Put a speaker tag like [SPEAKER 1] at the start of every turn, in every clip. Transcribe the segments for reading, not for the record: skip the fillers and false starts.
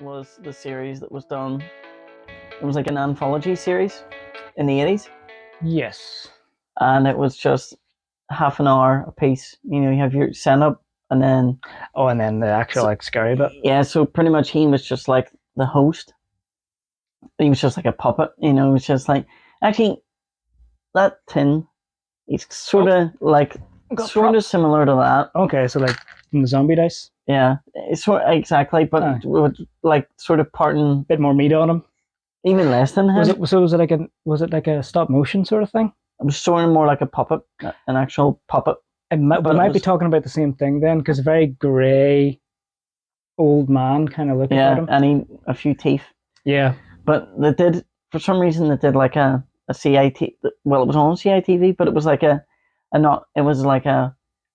[SPEAKER 1] was the series that was done. It was like an anthology series in the 80s,
[SPEAKER 2] Yes.
[SPEAKER 1] and it was just half an hour a piece. You have your setup, and then
[SPEAKER 2] Oh, and then the actual scary bit.
[SPEAKER 1] Yeah, so pretty much he was just like the host. He was just like a puppet. It was just like actually that tin. It's sort of similar to that.
[SPEAKER 2] Okay, so like from the zombie dice.
[SPEAKER 1] Yeah, it's exactly, but with like sort of parting
[SPEAKER 2] bit more meat on him.
[SPEAKER 1] Even less than him.
[SPEAKER 2] Was it like a stop motion sort of thing?
[SPEAKER 1] It was sort of more like a puppet, an actual puppet.
[SPEAKER 2] We might be talking about the same thing then, because a very grey old man kind of look at him.
[SPEAKER 1] Yeah, and a few teeth.
[SPEAKER 2] Yeah.
[SPEAKER 1] But for some reason, they did like a CIT. Well, it was on CITV, but it was like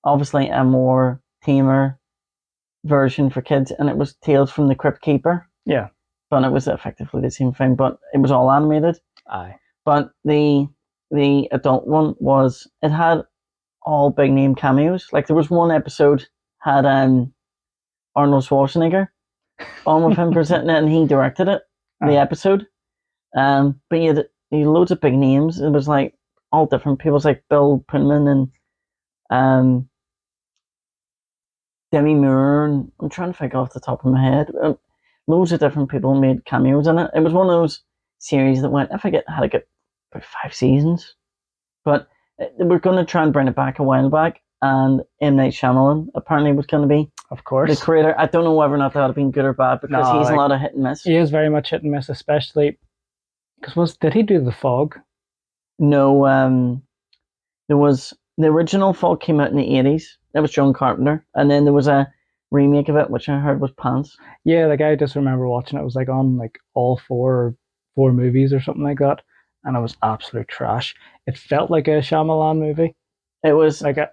[SPEAKER 1] obviously a more tamer version for kids, and it was Tales from the Crypt Keeper.
[SPEAKER 2] Yeah.
[SPEAKER 1] But it was effectively the same thing, but it was all animated.
[SPEAKER 2] Aye.
[SPEAKER 1] But the adult one it had all big name cameos. Like there was one episode had Arnold Schwarzenegger on with him presenting it, and he directed it, the episode. But he had loads of big names. It was like all different people. It was like Bill Pullman and Demi Moore, and I'm trying to think off the top of my head. Loads of different people made cameos in it. It was one of those series that went, I forget how to get about 5 seasons. But we're going to try and bring it back a while back, and M. Night Shyamalan apparently was going to be,
[SPEAKER 2] of course,
[SPEAKER 1] the creator. I don't know whether or not that would have been good or bad, because he's a lot of hit and miss.
[SPEAKER 2] He is very much hit and miss, especially because did he do The Fog?
[SPEAKER 1] No, there was the original Fog came out in the 80s. That was John Carpenter, and then there was a remake of it, which I heard was pants.
[SPEAKER 2] Yeah, like I just remember watching it. It was like on like all four movies or something like that, and it was absolute trash. It felt like a Shyamalan movie.
[SPEAKER 1] It was
[SPEAKER 2] like a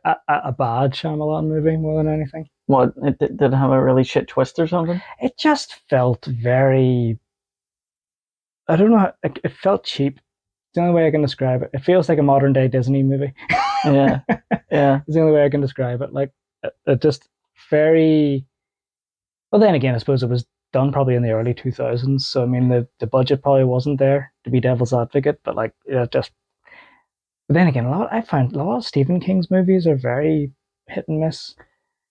[SPEAKER 2] bad Shyamalan movie more than anything.
[SPEAKER 1] What, did it have a really shit twist or something?
[SPEAKER 2] It just felt very, I don't know, it felt cheap. It's the only way I can describe it. It feels like a modern day Disney movie.
[SPEAKER 1] Yeah. It's
[SPEAKER 2] the only way I can describe it. Like, it just very, well, then again, I suppose it was done probably in the early 2000s. So, I mean, the budget probably wasn't there to be devil's advocate, but like, just, but then again, I find a lot of Stephen King's movies are very hit and miss.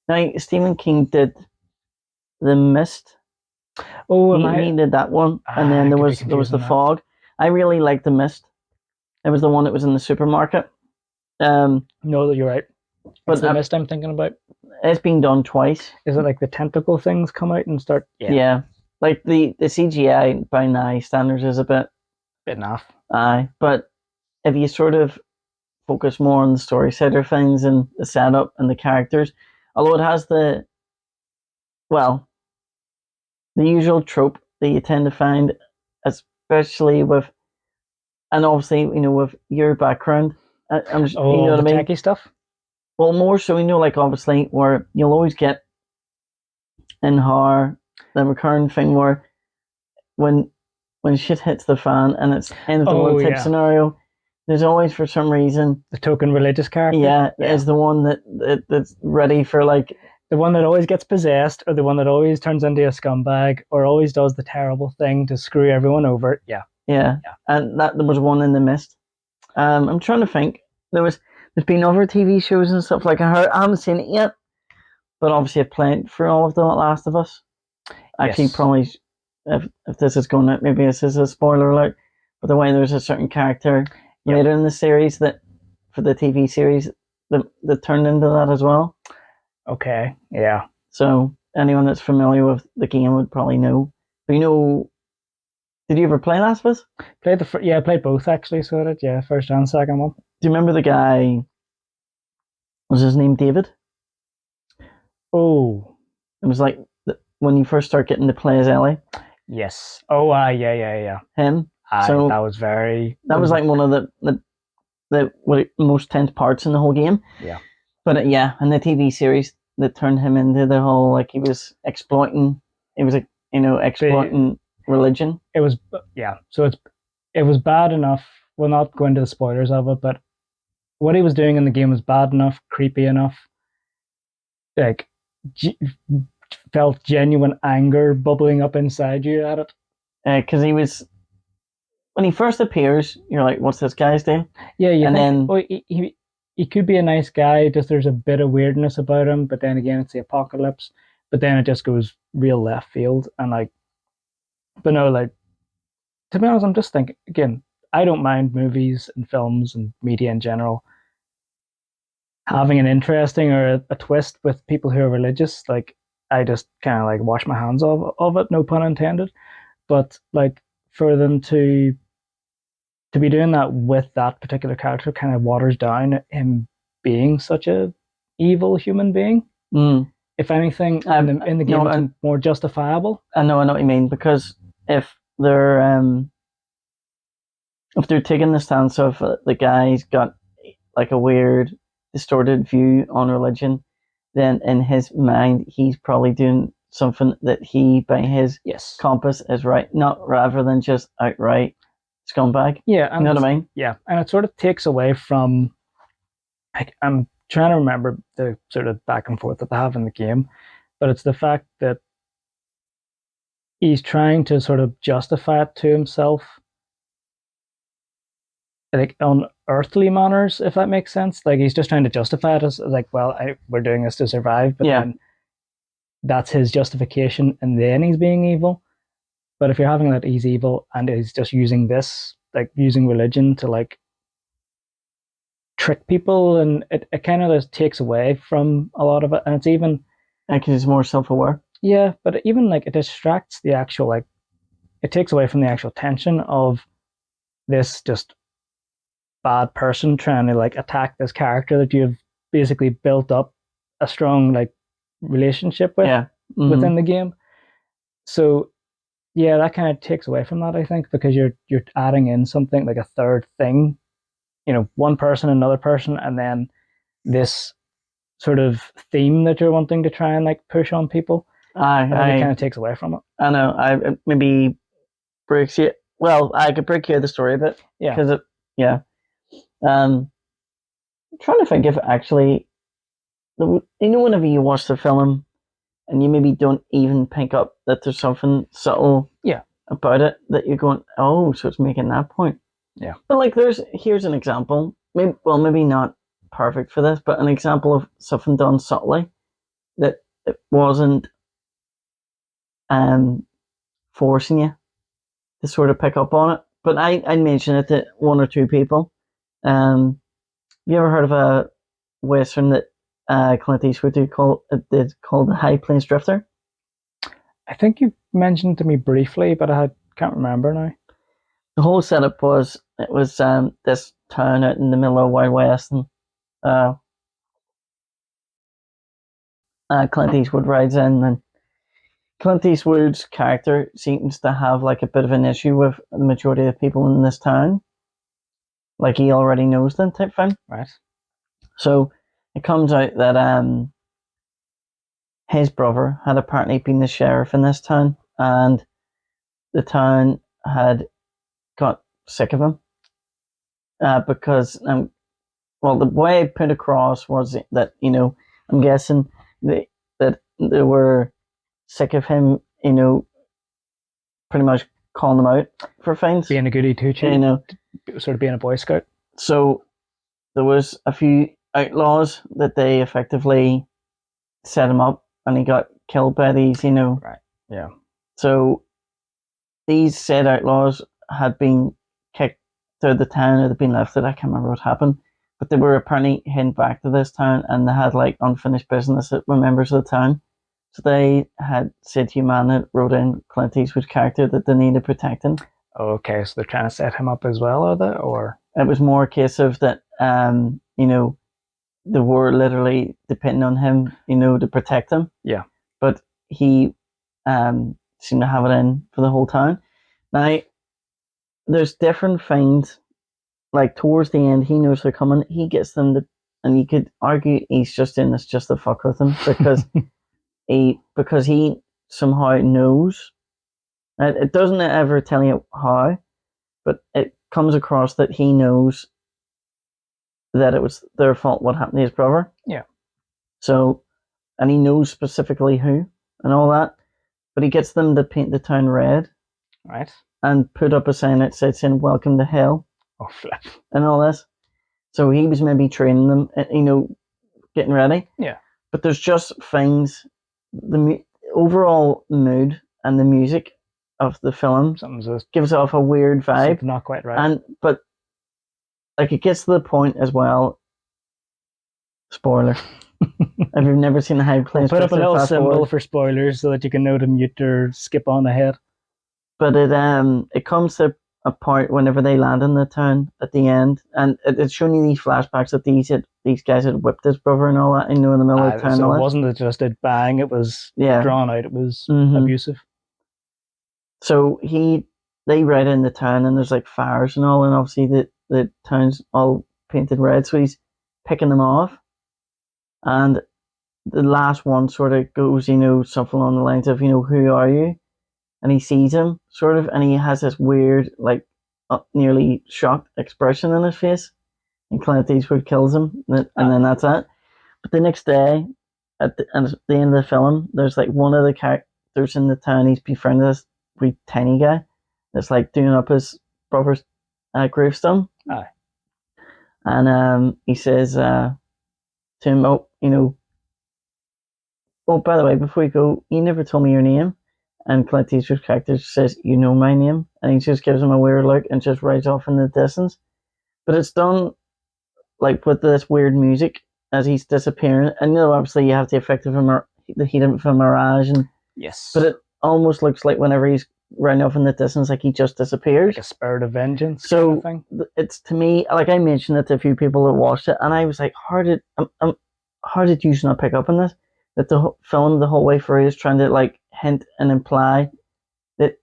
[SPEAKER 1] Now, Stephen King did The Mist.
[SPEAKER 2] Oh,
[SPEAKER 1] he did that one, and then there was The Fog. I really liked The Mist. It was the one that was in the supermarket.
[SPEAKER 2] No, you're right. But The Mist I'm thinking about.
[SPEAKER 1] It's been done twice.
[SPEAKER 2] Is it like the tentacle things come out and start?
[SPEAKER 1] Yeah. Like the CGI by now standards is a bit
[SPEAKER 2] naff.
[SPEAKER 1] Aye, but if you sort of focus more on the story side of things and the setup and the characters, although it has the usual trope that you tend to find, especially with, and obviously, with your background, I'm just,
[SPEAKER 2] you know what I mean? Techie stuff?
[SPEAKER 1] Well, more so, like obviously, where you'll always get in horror, the recurring thing where when shit hits the fan and it's end of the world type scenario, there's always, for some reason,
[SPEAKER 2] the token religious character.
[SPEAKER 1] Is the one that's ready for like,
[SPEAKER 2] the one that always gets possessed, or the one that always turns into a scumbag, or always does the terrible thing to screw everyone over. Yeah.
[SPEAKER 1] And there was one in The Mist. I'm trying to think. There's been other TV shows and stuff like I haven't seen it yet, but obviously I've played through all of them. Last of Us. Actually, probably if this is going out, maybe this is a spoiler alert. But the way there's a certain character later in the series that for the TV series that turned into that as well.
[SPEAKER 2] Okay. Yeah.
[SPEAKER 1] So anyone that's familiar with the game would probably know. But did you ever play Last of Us?
[SPEAKER 2] I played both actually. So I did. Yeah, first and second one.
[SPEAKER 1] Do you remember the guy? Was his name David?
[SPEAKER 2] Oh,
[SPEAKER 1] it was like when you first start getting to play as Ellie.
[SPEAKER 2] Yes. Oh, yeah.
[SPEAKER 1] Him.
[SPEAKER 2] So that was very.
[SPEAKER 1] That was like one of the most tense parts in the whole game.
[SPEAKER 2] Yeah.
[SPEAKER 1] But in the TV series that turned him into the whole, like, he was exploiting. It was exploiting religion.
[SPEAKER 2] It was So it was bad enough. We'll not go into the spoilers of it, but what he was doing in the game was bad enough, creepy enough, like felt genuine anger bubbling up inside you at it.
[SPEAKER 1] Because he was, when he first appears, you're like, what's this guy's deal?
[SPEAKER 2] Yeah, you
[SPEAKER 1] And
[SPEAKER 2] think,
[SPEAKER 1] then-
[SPEAKER 2] oh, he could be a nice guy, just there's a bit of weirdness about him, but then again, it's the apocalypse, but then it just goes real left field, and like, but no, like, to be honest, I'm just thinking, again, I don't mind movies and films and media in general having an interesting or a twist with people who are religious. Like, I just kind of like wash my hands of it, no pun intended. But like, for them to be doing that with that particular character kind of waters down him being such a evil human being. If anything, in the game, it's more justifiable.
[SPEAKER 1] I know what you mean, because if they're taking the stance of the guy's got like a weird, distorted view on religion, then in his mind he's probably doing something that he, by his compass, is right, not rather than just outright scumbag.
[SPEAKER 2] Yeah,
[SPEAKER 1] you know what I mean?
[SPEAKER 2] Yeah, and it sort of takes away from. Like, I'm trying to remember the sort of back and forth that they have in the game, but it's the fact that he's trying to sort of justify it to himself, like on earthly manners, if that makes sense. Like, he's just trying to justify it as like, well, we're doing this to survive, but then that's his justification, and then he's being evil. But if you're having that he's evil and he's just using this, like using religion to like trick people, and it kind of just takes away from a lot of it. And it's even
[SPEAKER 1] because he's more self-aware.
[SPEAKER 2] Yeah, but even like it distracts the actual, like, it takes away from the actual tension of this just bad person trying to like attack this character that you've basically built up a strong like relationship with within the game. So yeah, that kind of takes away from that, I think, because you're adding in something like a third thing, you know, one person, another person, and then this sort of theme that you're wanting to try and like push on people. It kind of takes away from it.
[SPEAKER 1] I know. It maybe breaks you. Well, I could break you the story a bit.
[SPEAKER 2] Yeah.
[SPEAKER 1] Because I'm trying to think if actually, you know, whenever you watch the film and you maybe don't even pick up that there's something subtle about it, that you're going, oh, so it's making that point.
[SPEAKER 2] Yeah.
[SPEAKER 1] But like, here's an example. Maybe not perfect for this, but an example of something done subtly that it wasn't forcing you to sort of pick up on it. But I mentioned it to one or two people. You ever heard of a western that Clint Eastwood did called The High Plains Drifter?
[SPEAKER 2] I think you mentioned to me briefly, but I can't remember now.
[SPEAKER 1] The whole setup was this town out in the middle of Wild West, and Clint Eastwood rides in, and Clint Eastwood's character seems to have like a bit of an issue with the majority of people in this town. Like, he already knows them type thing.
[SPEAKER 2] Right.
[SPEAKER 1] So it comes out that his brother had apparently been the sheriff in this town, and the town had got sick of him because the way I put across was that, you know, I'm guessing that they were sick of him, you know, pretty much calling them out for things,
[SPEAKER 2] being a goody two shoes,
[SPEAKER 1] you know,
[SPEAKER 2] sort of being a Boy Scout.
[SPEAKER 1] So there was a few outlaws that they effectively set him up, and he got killed by these, you know.
[SPEAKER 2] Right. Yeah.
[SPEAKER 1] So these said outlaws had been kicked out of the town, or they'd been left. I can't remember what happened, but they were apparently heading back to this town, and they had like unfinished business with members of the town. So they had said to man that wrote in Clint Eastwood's character that they needed protecting.
[SPEAKER 2] Okay, so they're trying to set him up as well, are they? Or
[SPEAKER 1] it was more a case of that, you know, they were literally depending on him, you know, to protect him.
[SPEAKER 2] Yeah.
[SPEAKER 1] But he seemed to have it in for the whole town. Now, there's different things. Like, towards the end, he knows they're coming. He gets them to, and you could argue he's just in this just to fuck with them, because he somehow knows. It doesn't ever tell you how, but it comes across that he knows that it was their fault what happened to his brother.
[SPEAKER 2] Yeah.
[SPEAKER 1] So, and he knows specifically who. and all that. But he gets them to paint the town red
[SPEAKER 2] Right.
[SPEAKER 1] and put up a sign outside saying "Welcome to Hell"
[SPEAKER 2] Oh, flip.
[SPEAKER 1] and all this. So he was maybe training them, getting ready.
[SPEAKER 2] Yeah.
[SPEAKER 1] But there's just things, the overall mood and the music of the film
[SPEAKER 2] Something's just
[SPEAKER 1] gives off a weird vibe,
[SPEAKER 2] not quite right.
[SPEAKER 1] but like it gets to the point as well. Spoiler. If you've never seen the High Place,
[SPEAKER 2] We'll put up a little symbol for spoilers so that you can know to mute or skip on ahead.
[SPEAKER 1] But it comes to a part whenever they land in the town at the end, and it's showing you these flashbacks that these guys had whipped his brother and all that, in the middle of the town.
[SPEAKER 2] So it wasn't just a bang; it was drawn out. It was abusive.
[SPEAKER 1] So they ride in the town, and there's like fires and all, and obviously the town's all painted red. So he's picking them off, and the last one sort of goes, something along the lines of, who are you? And he sees him, sort of, and he has this weird, like, nearly shocked expression on his face. And Clint Eastwood kills him, and then that's it. But the next day, at the end of the film, there's like one of the characters in the town. He's befriended this wee tiny guy that's like doing up his brother's gravestone.
[SPEAKER 2] Aye.
[SPEAKER 1] And he says to him, oh, by the way, before you go, you never told me your name. And Clint Eastwood's character says, you know my name. And he just gives him a weird look and just rides off in the distance. But it's done like with this weird music as he's disappearing. And obviously you have the effect of the heat of a mirage.
[SPEAKER 2] Yes.
[SPEAKER 1] But it almost looks like whenever he's riding off in the distance, like he just disappears.
[SPEAKER 2] Like a spirit of vengeance
[SPEAKER 1] kind
[SPEAKER 2] of thing.
[SPEAKER 1] It's, to me, like I mentioned it to a few people that watched it, and I was like, how did you not pick up on this? That the film the whole way through is trying to like hint and imply that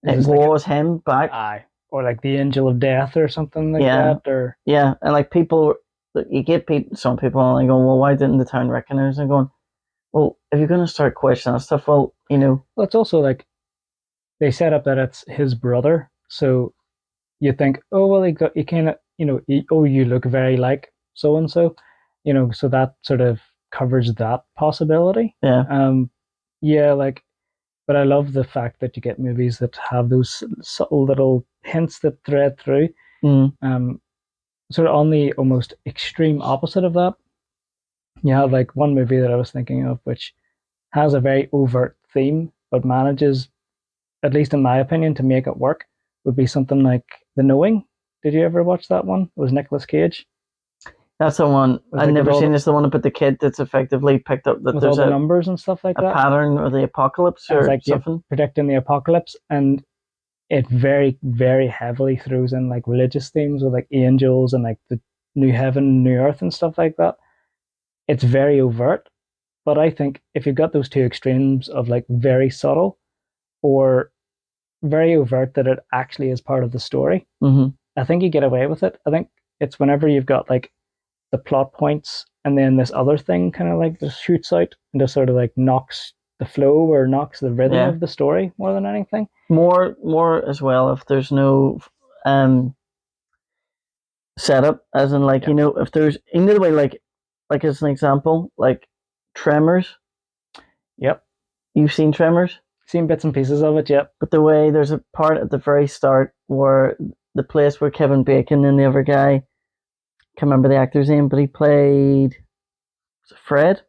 [SPEAKER 1] it was him back.
[SPEAKER 2] Aye. Or like the Angel of Death or something like that. Or
[SPEAKER 1] yeah, and like you get some people and they go, well, why didn't the town recognize? And going, well, if you're going to start questioning stuff, well, Well,
[SPEAKER 2] it's also like they set up that it's his brother, so you think, oh well, he kind of, you look very like so and so, so that sort of covers that possibility.
[SPEAKER 1] Yeah.
[SPEAKER 2] Yeah, like, but I love the fact that you get movies that have those subtle little hints that thread through. Sort of on the almost extreme opposite of that, you have like one movie that I was thinking of, which has a very overt theme, but manages, at least in my opinion, to make it work, would be something like The Knowing. Did you ever watch that one? It was Nicolas Cage.
[SPEAKER 1] That's the one I've never seen. It's the one about the kid that's effectively picked up that there's
[SPEAKER 2] all the numbers and stuff like that.
[SPEAKER 1] A pattern or the apocalypse or like something.
[SPEAKER 2] Predicting the apocalypse, and it very, very heavily throws in like religious themes with like angels and like the new heaven, new earth and stuff like that. It's very overt, but I think if you've got those two extremes of like very subtle or very overt that it actually is part of the story, I think you get away with it. I think it's whenever you've got like the plot points and then this other thing kind of like just shoots out and just sort of like knocks the flow or knocks the rhythm of the story more than anything.
[SPEAKER 1] More as well if there's no setup, as in like, if there's another way, like as an example, like Tremors.
[SPEAKER 2] Yep.
[SPEAKER 1] You've seen Tremors?
[SPEAKER 2] Seen bits and pieces of it, yep.
[SPEAKER 1] But the way there's a part at the very start where the place where Kevin Bacon and the other guy, can't remember the actor's name, but he played Fred.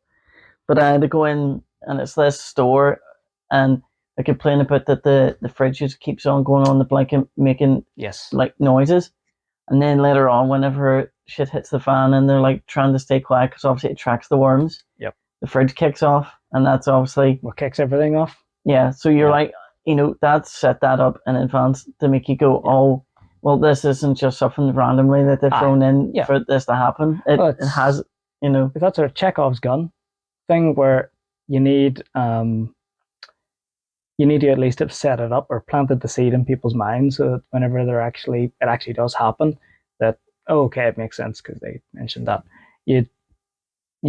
[SPEAKER 1] But they go in and it's this store and they complain about that the fridge just keeps on going on the blanket making like noises. And then later on, whenever shit hits the fan and they're like trying to stay quiet because obviously it attracts the worms.
[SPEAKER 2] Yep.
[SPEAKER 1] The fridge kicks off, and that's obviously
[SPEAKER 2] what kicks everything off.
[SPEAKER 1] Yeah. So you're like, that's set that up in advance to make you go, oh, well, this isn't just something randomly that they've thrown in for this to happen. It has,
[SPEAKER 2] That's sort of Chekhov's gun thing where you need to at least have set it up or planted the seed in people's minds so that whenever it actually does happen, that it makes sense because they mentioned that. You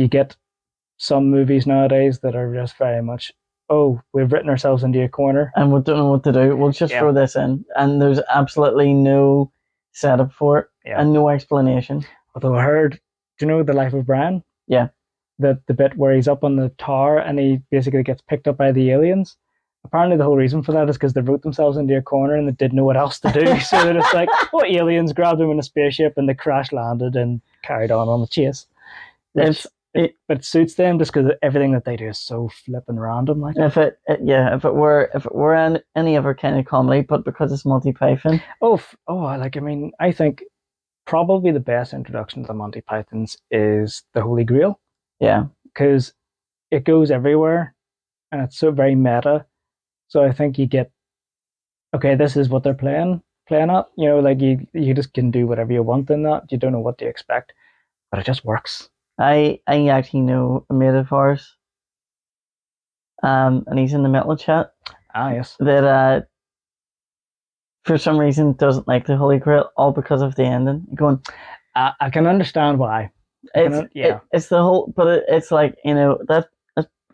[SPEAKER 2] get some movies nowadays that are just very much, we've written ourselves into a corner
[SPEAKER 1] and we don't know what to do. We'll just throw this in, and there's absolutely no setup for it and no explanation.
[SPEAKER 2] Although I heard, do you know The Life of Brian?
[SPEAKER 1] Yeah.
[SPEAKER 2] the bit where he's up on the tower and he basically gets picked up by the aliens. Apparently, the whole reason for that is because they wrote themselves into a corner and they didn't know what else to do. So they're just like, oh, aliens grabbed him in a spaceship and they crash landed and carried on the chase. Which, but it suits them just because everything that they do is so flippin' random. Like,
[SPEAKER 1] if it were any other kind of comedy, but because it's Monty Python.
[SPEAKER 2] I think probably the best introduction to the Monty Pythons is the Holy Grail.
[SPEAKER 1] Yeah,
[SPEAKER 2] because it goes everywhere and it's so very meta. So I think you get, okay, this is what they're playing at. You know, like you just can do whatever you want in that. You don't know what to expect, but it just works.
[SPEAKER 1] I actually know a mate of ours, and he's in the metal chat.
[SPEAKER 2] Ah, yes.
[SPEAKER 1] That for some reason doesn't like the Holy Grail, all because of the ending. Going,
[SPEAKER 2] I can understand why.
[SPEAKER 1] It's the whole, but it's like, you know, that's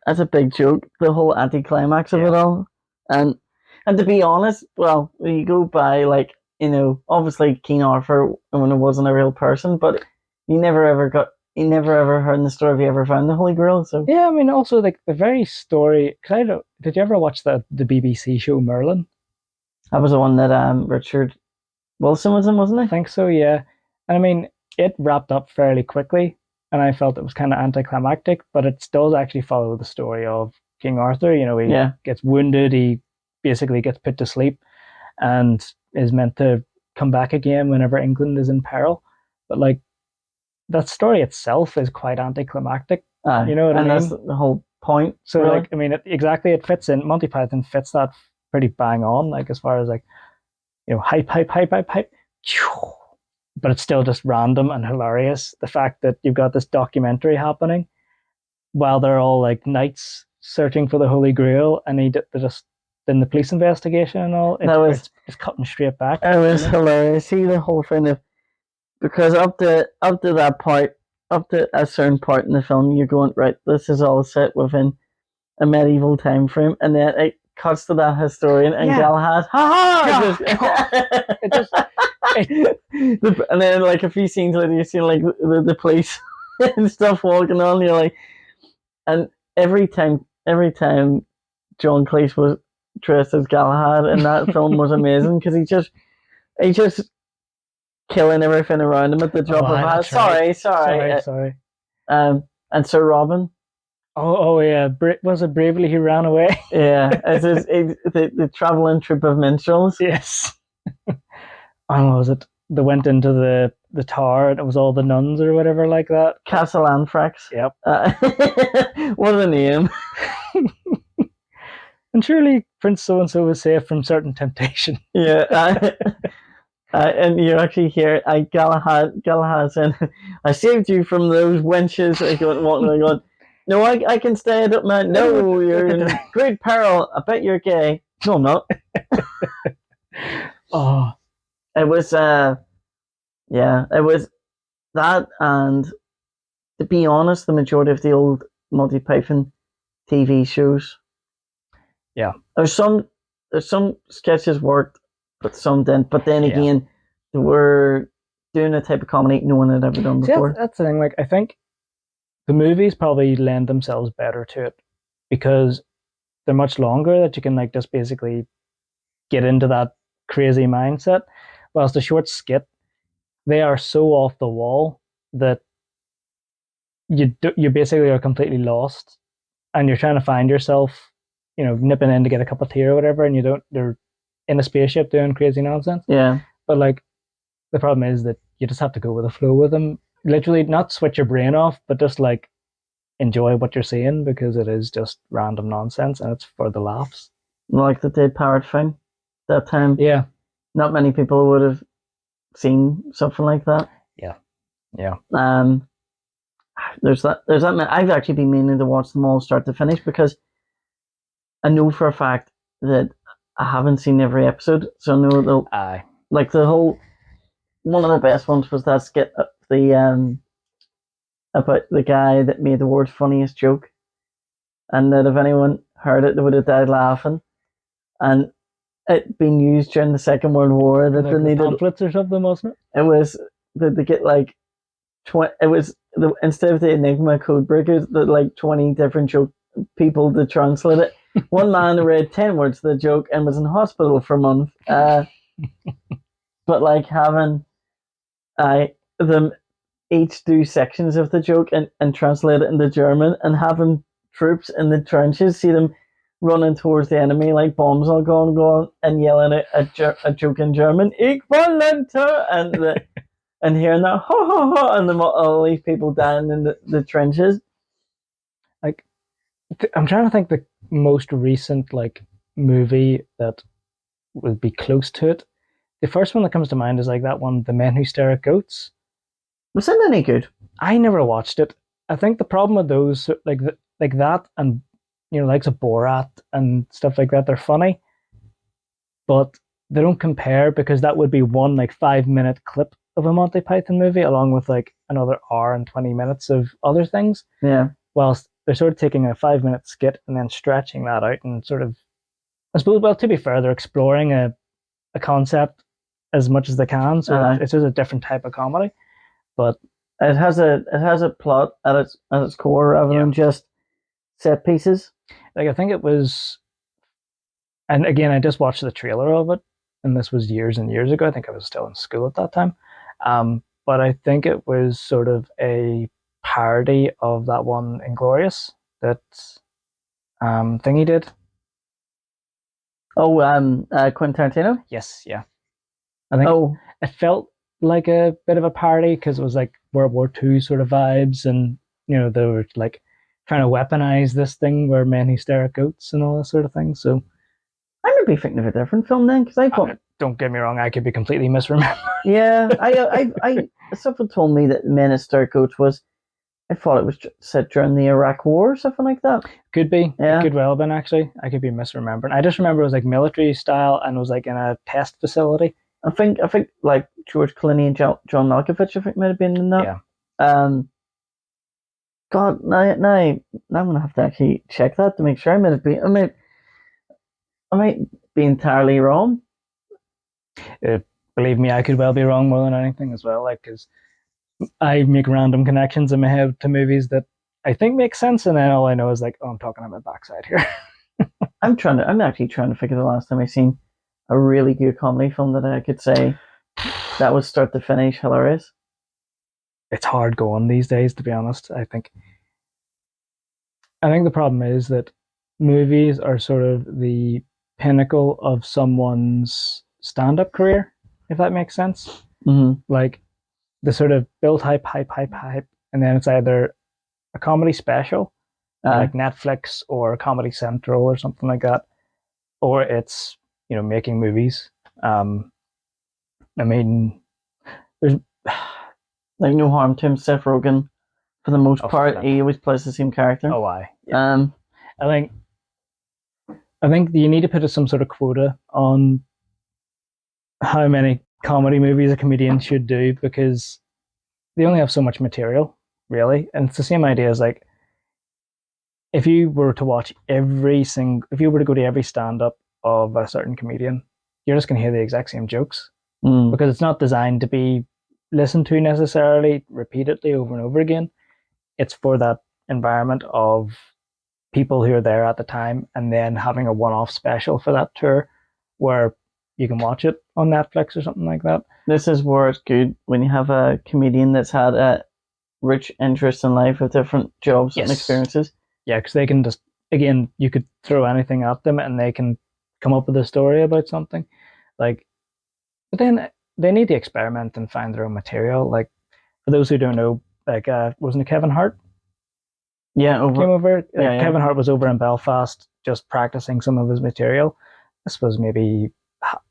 [SPEAKER 1] a big joke. The whole anticlimax of it all, and to be honest, well, you go by, like, you know, obviously King Arthur when it wasn't a real person, but you never ever heard in the story if you ever found the Holy Grail. So
[SPEAKER 2] yeah, I mean, also like the very story. Did you ever watch the BBC show Merlin?
[SPEAKER 1] That was the one that Richard Wilson was in, wasn't it?
[SPEAKER 2] I think so, yeah. And I mean, it wrapped up fairly quickly, and I felt it was kind of anticlimactic, but it does actually follow the story of King Arthur. You know, he gets wounded, he basically gets put to sleep, and is meant to come back again whenever England is in peril. But like, that story itself is quite anticlimactic. You know what I mean?
[SPEAKER 1] And that's the whole point.
[SPEAKER 2] So, really? Like, I mean, it fits in. Monty Python fits that pretty bang on, like, as far as, like, you know, hype. But it's still just random and hilarious. The fact that you've got this documentary happening while they're all like knights searching for the Holy Grail, and they're just in the police investigation and all. It's cutting straight back.
[SPEAKER 1] It was hilarious. See the whole thing of, because up to that part, up to a certain part in the film, you're going, right, this is all set within a medieval time frame, and then it cuts to that historian and Galahad. And then like a few scenes later, you see like the police and stuff walking on. You're like, and every time John Cleese was dressed as Galahad in that film was amazing, because he just killing everything around him at the drop of a hat. Sorry. And Sir Robin.
[SPEAKER 2] Oh yeah, was it Bravely He Ran Away?
[SPEAKER 1] Yeah, it's the traveling troupe of minstrels.
[SPEAKER 2] Yes. Oh, was it? They went into the tower and it was all the nuns or whatever like that.
[SPEAKER 1] Castle Anthrax.
[SPEAKER 2] Yep.
[SPEAKER 1] What a name.
[SPEAKER 2] And surely Prince So-and-so was safe from certain temptation.
[SPEAKER 1] Yeah. And you actually hear Galahad saying, I saved you from those wenches. Going, no, I can stay up, man. No, you're in great peril. I bet you're gay. No, I'm not.
[SPEAKER 2] Oh.
[SPEAKER 1] It was, it was that, and to be honest, the majority of the old Monty Python TV shows.
[SPEAKER 2] Yeah.
[SPEAKER 1] There's some sketches worked, but some didn't. But then again, they were doing a type of comedy no one had ever done before.
[SPEAKER 2] See, that's the thing. Like, I think the movies probably lend themselves better to it because they're much longer, that you can like just basically get into that crazy mindset. Whilst the short skit, they are so off the wall that you basically are completely lost, and you're trying to find yourself, you know, nipping in to get a cup of tea or whatever, and they're in a spaceship doing crazy nonsense.
[SPEAKER 1] Yeah.
[SPEAKER 2] But like, the problem is that you just have to go with the flow with them. Literally, not switch your brain off, but just like enjoy what you're seeing, because it is just random nonsense and it's for the laughs.
[SPEAKER 1] Like the Dead Parrot thing that time.
[SPEAKER 2] Yeah.
[SPEAKER 1] Not many people would have seen something like that.
[SPEAKER 2] Yeah. Yeah.
[SPEAKER 1] There's that. I've actually been meaning to watch them all start to finish, because I know for a fact that I haven't seen every episode, so I know like the whole. One of the best ones was that skit about the guy that made the world's funniest joke, and that if anyone heard it, they would have died laughing, and it being used during the Second World War. That
[SPEAKER 2] like
[SPEAKER 1] they needed
[SPEAKER 2] pamphlets or something, wasn't it?
[SPEAKER 1] It was they get like 20. It was instead of the Enigma code breakers, the like 20 different joke people to translate it. One man read 10 words of the joke and was in hospital for a month. But like having them each do sections of the joke and translate it into German, and having troops in the trenches see them running towards the enemy like bombs all going and yelling a joke in German, Ich Volunteer, and hearing that ha ha ha, and all these people dying in the trenches.
[SPEAKER 2] Like, I'm trying to think the most recent like movie that would be close to it. The first one that comes to mind is like that one, The Men Who Stare at Goats.
[SPEAKER 1] Was it any good?
[SPEAKER 2] I never watched it. I think the problem with those, like that, and likes of Borat and stuff like that, they're funny, but they don't compare, because that would be one like 5-minute clip of a Monty Python movie, along with like another hour and 20 minutes of other things.
[SPEAKER 1] Yeah.
[SPEAKER 2] Whilst they're sort of taking a 5-minute skit and then stretching that out and sort of, I suppose, well, to be fair, they're exploring a concept as much as they can, so it's just a different type of comedy. But
[SPEAKER 1] it has a plot at its core, rather than just set pieces.
[SPEAKER 2] Like, I think it was, and again, I just watched the trailer of it, and this was years and years ago. I think I was still in school at that time. But I think it was sort of a parody of that one Inglourious that thing he did.
[SPEAKER 1] Oh, Quentin Tarantino?
[SPEAKER 2] Yes, yeah. I think it felt like a bit of a parody, because it was like World War II sort of vibes, and they were like trying to weaponize this thing where men who stare at goats and all that sort of thing. So
[SPEAKER 1] I might be thinking of a different film then, because I thought.
[SPEAKER 2] Don't get me wrong, I could be completely misremembering.
[SPEAKER 1] Yeah, I someone told me that Men Who Stare at Goats was. I thought it was set during the Iraq War or something like that.
[SPEAKER 2] Could be.
[SPEAKER 1] Yeah.
[SPEAKER 2] It could well have been, actually. I could be misremembering. I just remember it was like military style and was like in a test facility.
[SPEAKER 1] I think like George Clooney and John Malkovich, I think, might have been in that.
[SPEAKER 2] Yeah.
[SPEAKER 1] God, now I'm gonna have to actually check that to make sure. I might be entirely wrong.
[SPEAKER 2] Believe me, I could well be wrong more than anything as well. Like, because I make random connections in my head to movies that I think make sense, and then all I know is like, oh, I'm talking on my backside here.
[SPEAKER 1] I'm actually trying to figure the last time I seen a really good comedy film that I could say that was start to finish hilarious.
[SPEAKER 2] It's hard going these days, to be honest. I think the problem is that movies are sort of the pinnacle of someone's stand-up career, if that makes sense.
[SPEAKER 1] Mm-hmm.
[SPEAKER 2] Like, the sort of build hype, and then it's either a comedy special, like Netflix or Comedy Central or something like that, or it's making movies. I mean, there's
[SPEAKER 1] like no harm to him, Seth Rogen. For the most part, he always plays the same character.
[SPEAKER 2] Oh, why? Yeah. I think you need to put some sort of quota on how many comedy movies a comedian should do, because they only have so much material, really. And it's the same idea as like, if you were to go to every stand-up of a certain comedian, you're just going to hear the exact same jokes, because it's not designed to be listened to necessarily repeatedly over and over again. It's for that environment of people who are there at the time, and then having a one-off special for that tour where you can watch it on Netflix or something like that.
[SPEAKER 1] This is where it's good when you have a comedian that's had a rich interest in life with different jobs and experiences.
[SPEAKER 2] Yeah, because they can just, again, you could throw anything at them and they can come up with a story about something. Like, but then they need to experiment and find their own material. Like, for those who don't know, like, wasn't it Kevin Hart?
[SPEAKER 1] Yeah,
[SPEAKER 2] came over. Kevin Hart was over in Belfast just practicing some of his material. This was maybe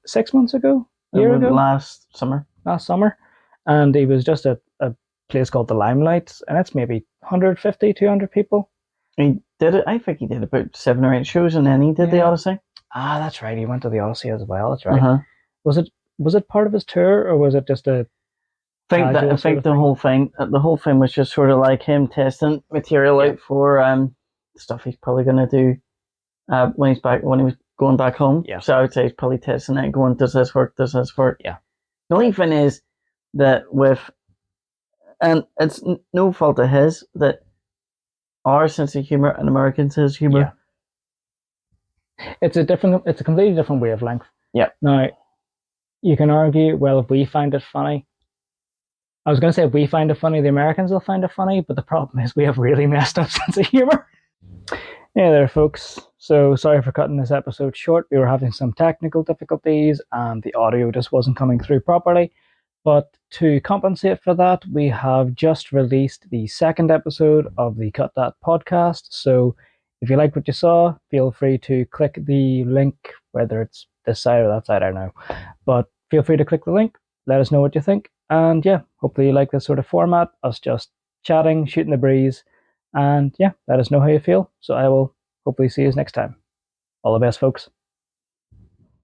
[SPEAKER 2] 6 months ago,
[SPEAKER 1] last summer,
[SPEAKER 2] and he was just at a place called the Limelight, and it's maybe 150, 200 people.
[SPEAKER 1] He did it. I think he did about 7 or 8 shows, and then he did the Odyssey.
[SPEAKER 2] Ah, that's right. He went to the Odyssey as well. That's right. Uh-huh. Was it part of his tour, or was it just a?
[SPEAKER 1] I think the whole thing was just sort of like him testing material out for stuff he's probably gonna do when he was going back home.
[SPEAKER 2] Yeah.
[SPEAKER 1] So I would say he's probably testing it, going, does this work?
[SPEAKER 2] Yeah.
[SPEAKER 1] The only thing is that with and it's no fault of his that our sense of humor and American sense of humor.
[SPEAKER 2] It's a completely different wavelength.
[SPEAKER 1] Yeah.
[SPEAKER 2] Now, you can argue, well, if we find it funny, I was going to say if we find it funny, the Americans will find it funny, but the problem is we have really messed up sense of humor. Yeah, there, folks. So sorry for cutting this episode short. We were having some technical difficulties and the audio just wasn't coming through properly. But to compensate for that, we have just released the second episode of the Cut That podcast. So if you like what you saw, feel free to click the link, whether it's this side or that side, I don't know. But feel free to click the link, let us know what you think. And yeah, hopefully you like this sort of format, us just chatting, shooting the breeze. And yeah, let us know how you feel. So I will hopefully see you next time. All the best, folks.